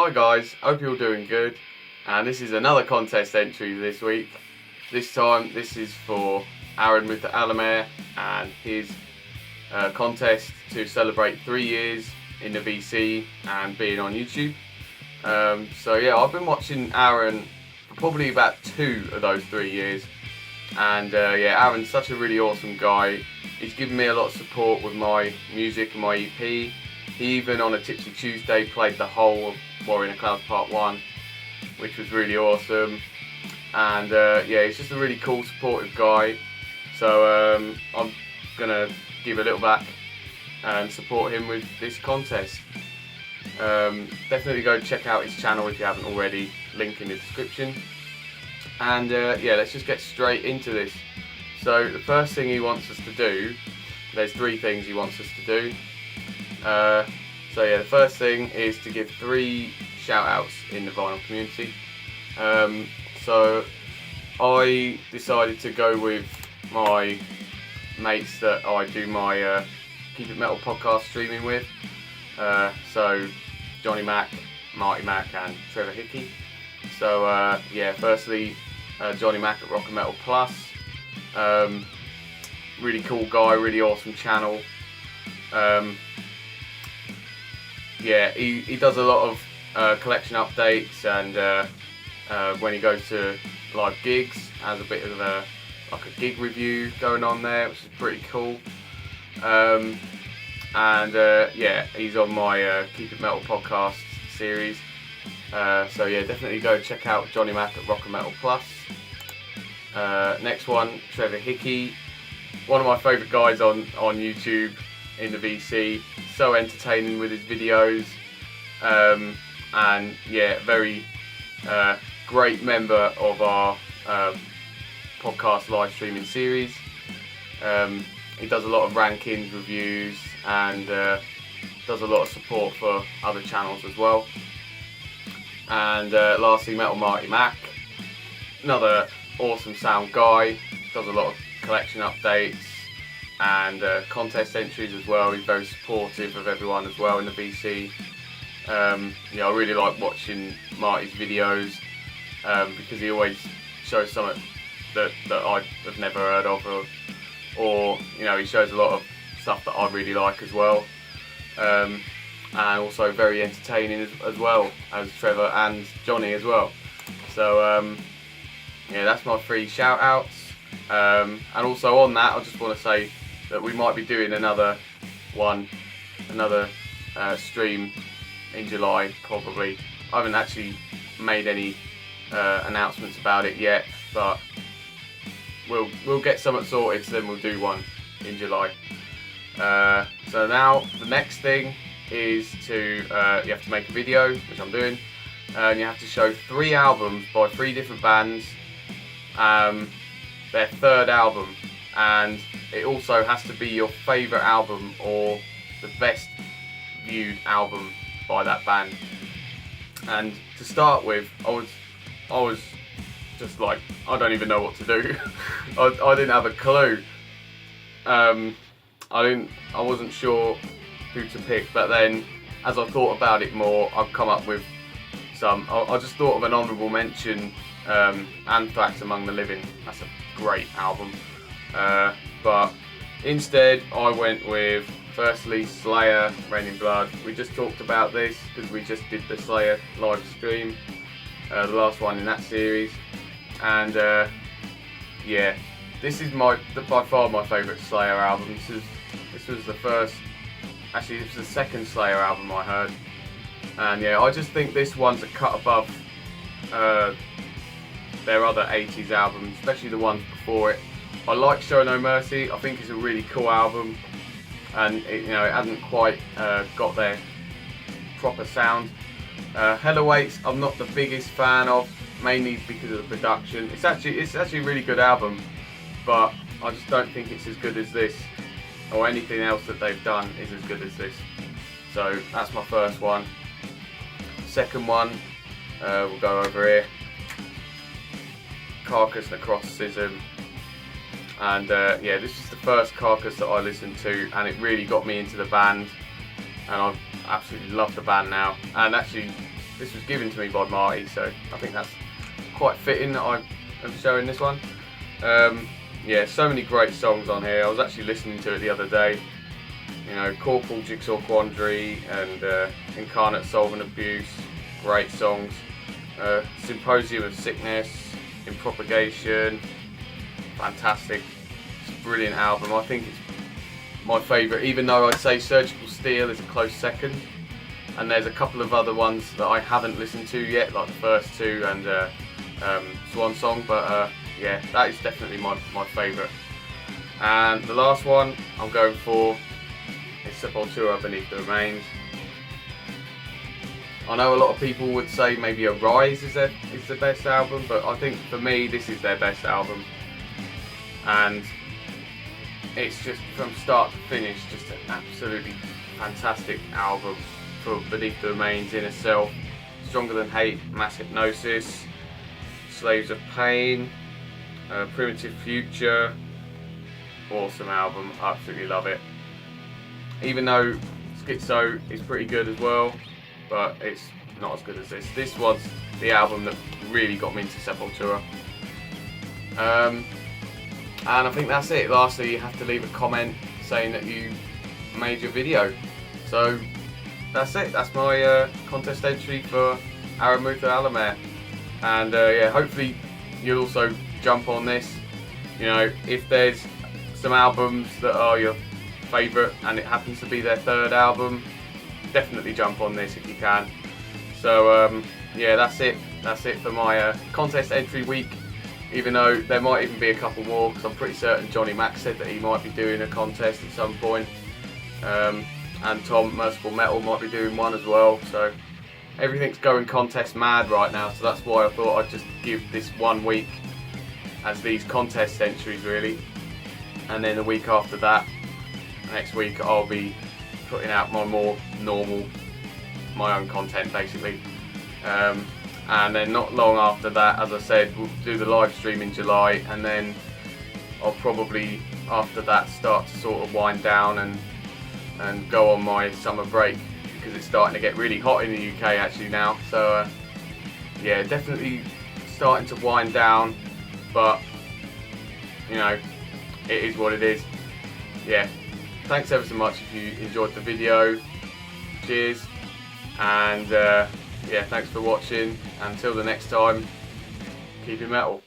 Hi guys, hope you're all doing good, and this is another contest entry this week. This time this is for Aaron Mutha Alamare and his contest to celebrate 3 years in the VC and being on YouTube. So yeah, I've been watching Aaron for probably about 2 of those 3 years, and yeah, Aaron's such a really awesome guy. He's given me a lot of support with my music and my EP. He even on a Tipsy Tuesday played the whole of Warrior in the Clouds Part 1, which was really awesome. And yeah, he's just a really cool, supportive guy. So I'm gonna give a little back and support him with this contest. Definitely go check out his channel if you haven't already, link in the description. And yeah, let's just get straight into this. So the first thing he wants us to do, there's 3 things he wants us to do. So yeah, the first thing is to give 3 shout outs in the vinyl community. So I decided to go with my mates that I do my Keep It Metal podcast streaming with. So Johnny Mac, Marty Mac and Trevor Hickey. So yeah, firstly Johnny Mac at Rock and Metal Plus. Really cool guy, really awesome channel. Yeah, he does a lot of collection updates, and when he goes to live gigs, has a bit of a gig review going on there, which is pretty cool. And yeah, he's on my Keep It Metal podcast series. So yeah, definitely go check out Johnny Mac at Rock and Metal Plus. Next one, Trevor Hickey, one of my favourite guys on YouTube in the VC. So entertaining with his videos, and yeah, very great member of our podcast live streaming series. He does a lot of rankings, reviews, and does a lot of support for other channels as well. And lastly, Metal Marty Mac, another awesome sound guy, does a lot of collection updates and contest entries as well. He's very supportive of everyone as well in the VC. Yeah, I really like watching Marty's videos because he always shows something that I have never heard of, or you know, he shows a lot of stuff that I really like as well, and also very entertaining as well as Trevor and Johnny as well. So yeah, that's my 3 shout outs. And also on that, I just want to say that we might be doing another stream in July probably. I haven't actually made any announcements about it yet, but we'll get something sorted, so then we'll do one in July. So now the next thing is to you have to make a video, which I'm doing, and you have to show 3 albums by 3 different bands, their 3rd album, and it also has to be your favourite album or the best viewed album by that band. And to start with, I was just like, I don't even know what to do. I didn't have a clue. I wasn't sure who to pick, but then as I thought about it more, I've come up with some. I just thought of an honourable mention, Anthrax Among the Living. That's a great album. But instead I went with, firstly, Slayer, Rain in Blood. We just talked about this because we just did the Slayer live stream, the last one in that series. And yeah, this is by far my favourite Slayer album. This was the first, actually this was the 2nd Slayer album I heard. And yeah, I just think this one's a cut above their other 80s albums, especially the ones before it. I like Show No Mercy. I think it's a really cool album, and it hasn't quite got their proper sound. Hell Awaits, I'm not the biggest fan of, mainly because of the production. It's actually a really good album, but I just don't think it's as good as this, or anything else that they've done is as good as this. So that's my first one. Second one, we'll go over here. Carcass Necroticism. And yeah, this is the first Carcass that I listened to, and it really got me into the band, and I absolutely love the band now. And actually this was given to me by Marty, so I think that's quite fitting that I am showing this one. Yeah, so many great songs on here. I was actually listening to it the other day. You know, Corporal Jigsaw Quandary and Incarnate Solve and Abuse, great songs. Symposium of Sickness, In Propagation, fantastic. It's a brilliant album. I think it's my favourite, even though I'd say Surgical Steel is a close second. And there's a couple of other ones that I haven't listened to yet, like the first two and Swan Song, but yeah, that is definitely my favourite. And the last one I'm going for is Sepultura, Beneath the Remains. I know a lot of people would say maybe Arise is the best album, but I think for me this is their best album. And it's just from start to finish just an absolutely fantastic album for Beneath the Remains, Inner Self, Stronger Than Hate, Mass Hypnosis, Slaves of Pain, Primitive Future. Awesome album, absolutely love it. Even though Schizo is pretty good as well, but it's not as good as this. This was the album that really got me into Sepultura. And I think that's it. Lastly, you have to leave a comment saying that you made your video. So that's it. That's my contest entry for Mutha Alamare. And yeah, hopefully you'll also jump on this. You know, if there's some albums that are your favourite and it happens to be their third album, definitely jump on this if you can. So yeah, that's it for my contest entry week, even though there might even be a couple more, because I'm pretty certain Johnny Mac said that he might be doing a contest at some point, and Tom Merciful Metal might be doing one as well. So everything's going contest mad right now, so that's why I thought I'd just give this 1 week as these contest entries really, and then the week after that, next week, I'll be putting out my more normal, my own content basically. And then not long after that, as I said, we'll do the live stream in July, and then I'll probably after that start to sort of wind down and go on my summer break, because it's starting to get really hot in the UK actually now. So yeah, definitely starting to wind down, but you know, it is what it is. Yeah, thanks ever so much if you enjoyed the video. Cheers, and yeah, thanks for watching. Until the next time, keep it metal.